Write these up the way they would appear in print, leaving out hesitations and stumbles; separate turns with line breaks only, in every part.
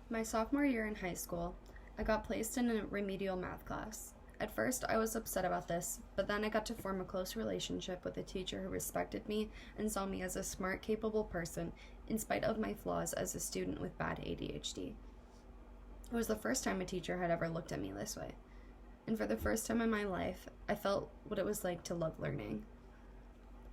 My sophomore year in high school, I got placed in a remedial math class. At first, I was upset about this, but then I got to form a close relationship with a teacher who respected me and saw me as a smart, capable person in spite of my flaws as a student with bad ADHD. It was the first time a teacher had ever looked at me this way. And for the first time in my life, I felt what it was like to love learning.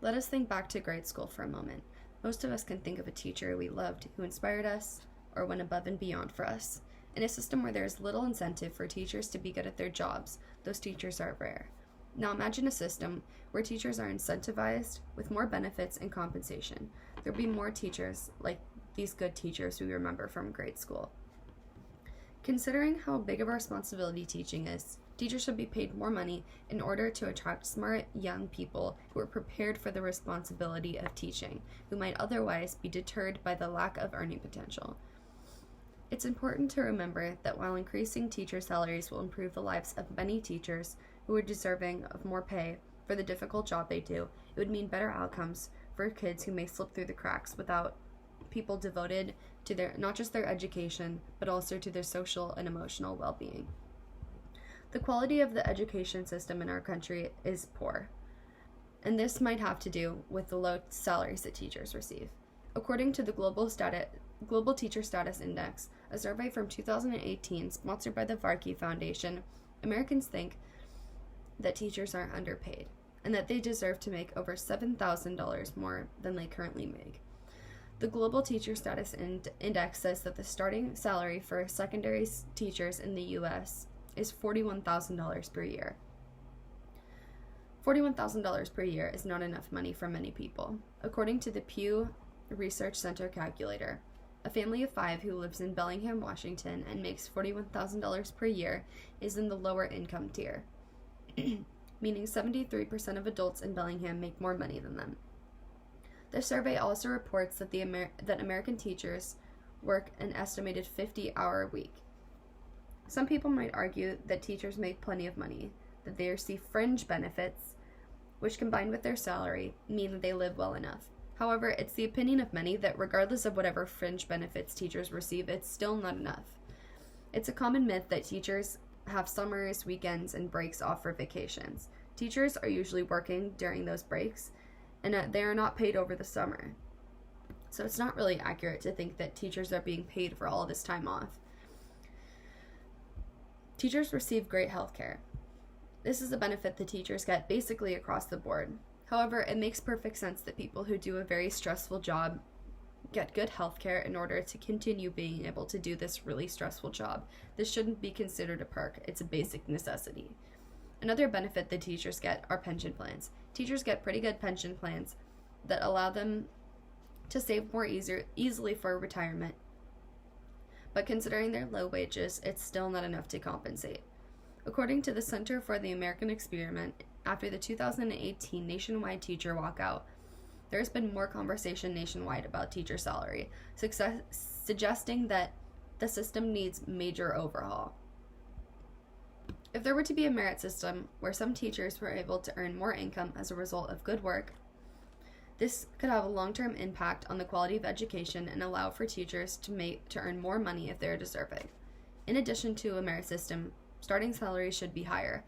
Let us think back to grade school for a moment. Most of us can think of a teacher we loved who inspired us or went above and beyond for us. In a system where there is little incentive for teachers to be good at their jobs, those teachers are rare. Now imagine a system where teachers are incentivized with more benefits and compensation. There will be more teachers like these good teachers we remember from grade school. Considering how big of a responsibility teaching is, teachers should be paid more money in order to attract smart young people who are prepared for the responsibility of teaching, who might otherwise be deterred by the lack of earning potential. It's important to remember that while increasing teacher salaries will improve the lives of many teachers who are deserving of more pay for the difficult job they do, it would mean better outcomes for kids who may slip through the cracks without people devoted to their not just their education, but also to their social and emotional well-being. The quality of the education system in our country is poor, and this might have to do with the low salaries that teachers receive. According to the Global Teacher Status Index, a survey from 2018 sponsored by the Varkey Foundation, Americans think that teachers are underpaid and that they deserve to make over $7,000 more than they currently make. The Global Teacher Status Index says that the starting salary for secondary teachers in the U.S. is $41,000 per year. $41,000 per year is not enough money for many people. According to the Pew Research Center calculator, a family of 5 who lives in Bellingham, Washington, and makes $41,000 per year is in the lower income tier, meaning 73% of adults in Bellingham make more money than them. The survey also reports that that American teachers work an estimated 50-hour week. Some people might argue that teachers make plenty of money, that they receive fringe benefits, which combined with their salary mean that they live well enough. However, it's the opinion of many that regardless of whatever fringe benefits teachers receive, it's still not enough. It's a common myth that teachers have summers, weekends, and breaks off for vacations. Teachers are usually working during those breaks, and they are not paid over the summer. So it's not really accurate to think that teachers are being paid for all this time off. Teachers receive great health care. This is a benefit that teachers get basically across the board. However, it makes perfect sense that people who do a very stressful job get good health care in order to continue being able to do this really stressful job. This shouldn't be considered a perk, it's a basic necessity. Another benefit that teachers get are pension plans. Teachers get pretty good pension plans that allow them to save more easily for retirement. But considering their low wages, it's still not enough to compensate. According to the Center for the American Experiment, after the 2018 nationwide teacher walkout, there has been more conversation nationwide about teacher salary, suggesting that the system needs major overhaul. If there were to be a merit system where some teachers were able to earn more income as a result of good work, this could have a long-term impact on the quality of education and allow for teachers to earn more money if they are deserving. In addition to a merit system, starting salaries should be higher.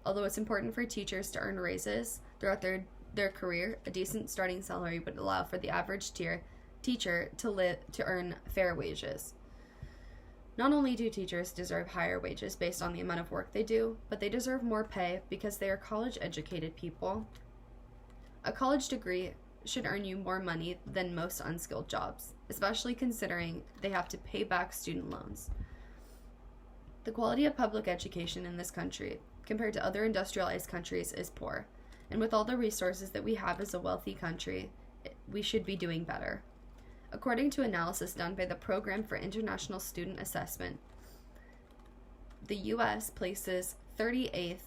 Although it's important for teachers to earn raises throughout their career, a decent starting salary would allow for the average teacher to earn fair wages. Not only do teachers deserve higher wages based on the amount of work they do, but they deserve more pay because they are college-educated people. A college degree should earn you more money than most unskilled jobs, especially considering they have to pay back student loans. The quality of public education in this country, compared to other industrialized countries, is poor. And with all the resources that we have as a wealthy country, we should be doing better. According to analysis done by the Program for International Student Assessment, the U.S. places 38th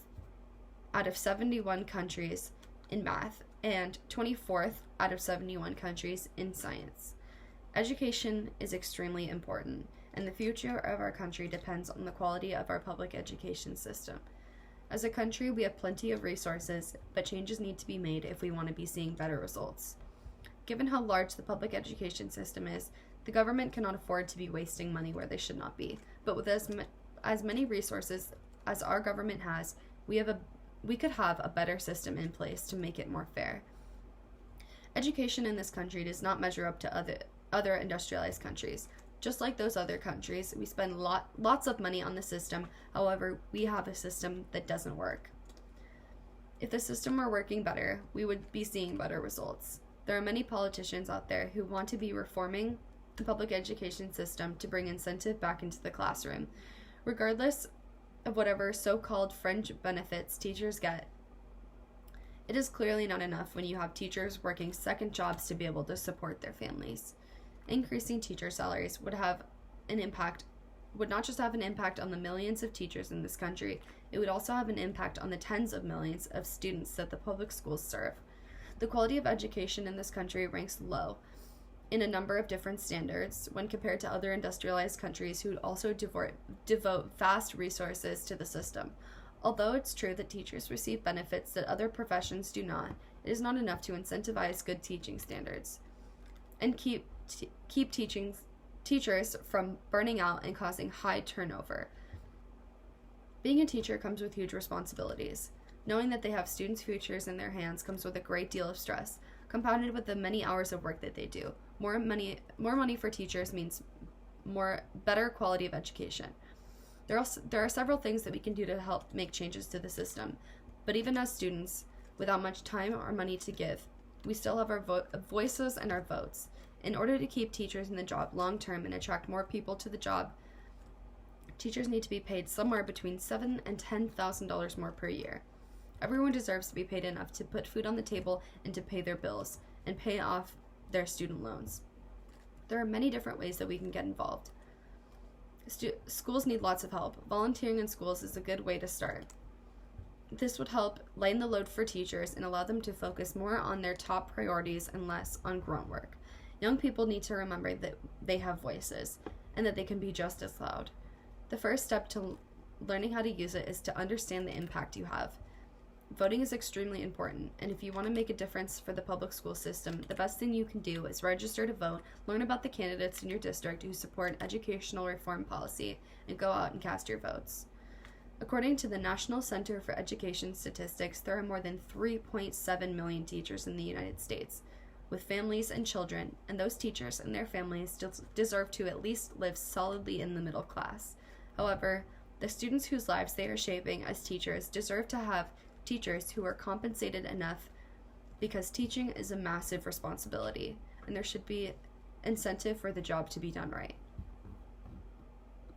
out of 71 countries in math and 24th out of 71 countries in science. Education is extremely important, and the future of our country depends on the quality of our public education system. As a country, we have plenty of resources, but changes need to be made if we want to be seeing better results. Given how large the public education system is, The government cannot afford to be wasting money where they should not be. But with as many resources as our government has, we could have a better system in place to make it more fair. Education in this country does not measure up to other industrialized countries. Just like those other countries, we spend lots of money on the system. However, we have a system that doesn't work. If the system were working better, we would be seeing better results. There are many politicians out there who want to be reforming the public education system to bring incentive back into the classroom. Regardless of whatever so-called fringe benefits teachers get, it is clearly not enough when you have teachers working second jobs to be able to support their families. Increasing teacher salaries would not just have an impact on the millions of teachers in this country, it would also have an impact on the tens of millions of students that the public schools serve. The quality of education in this country ranks low in a number of different standards when compared to other industrialized countries who also devote vast resources to the system. Although it's true that teachers receive benefits that other professions do not, it is not enough to incentivize good teaching standards and keep teachers from burning out and causing high turnover. Being a teacher comes with huge responsibilities. Knowing that they have students' futures in their hands comes with a great deal of stress, compounded with the many hours of work that they do. More money for teachers means better quality of education. There are several things that we can do to help make changes to the system, but even as students, without much time or money to give, we still have our voices and our votes. In order to keep teachers in the job long term and attract more people to the job, teachers need to be paid somewhere between $7,000 and $10,000 more per year. Everyone deserves to be paid enough to put food on the table and to pay their bills and pay off their student loans. There are many different ways that we can get involved. Schools need lots of help. Volunteering in schools is a good way to start. This would help lighten the load for teachers and allow them to focus more on their top priorities and less on grunt work. Young people need to remember that they have voices and that they can be just as loud. The first step to learning how to use it is to understand the impact you have. Voting is extremely important, and if you want to make a difference for the public school system, the best thing you can do is register to vote, learn about the candidates in your district who support educational reform policy, and go out and cast your votes. According to the National Center for Education Statistics, there are more than 3.7 million teachers in the United States, with families and children, and those teachers and their families deserve to at least live solidly in the middle class. However, the students whose lives they are shaping as teachers deserve to have teachers who are compensated enough, because teaching is a massive responsibility and there should be incentive for the job to be done right.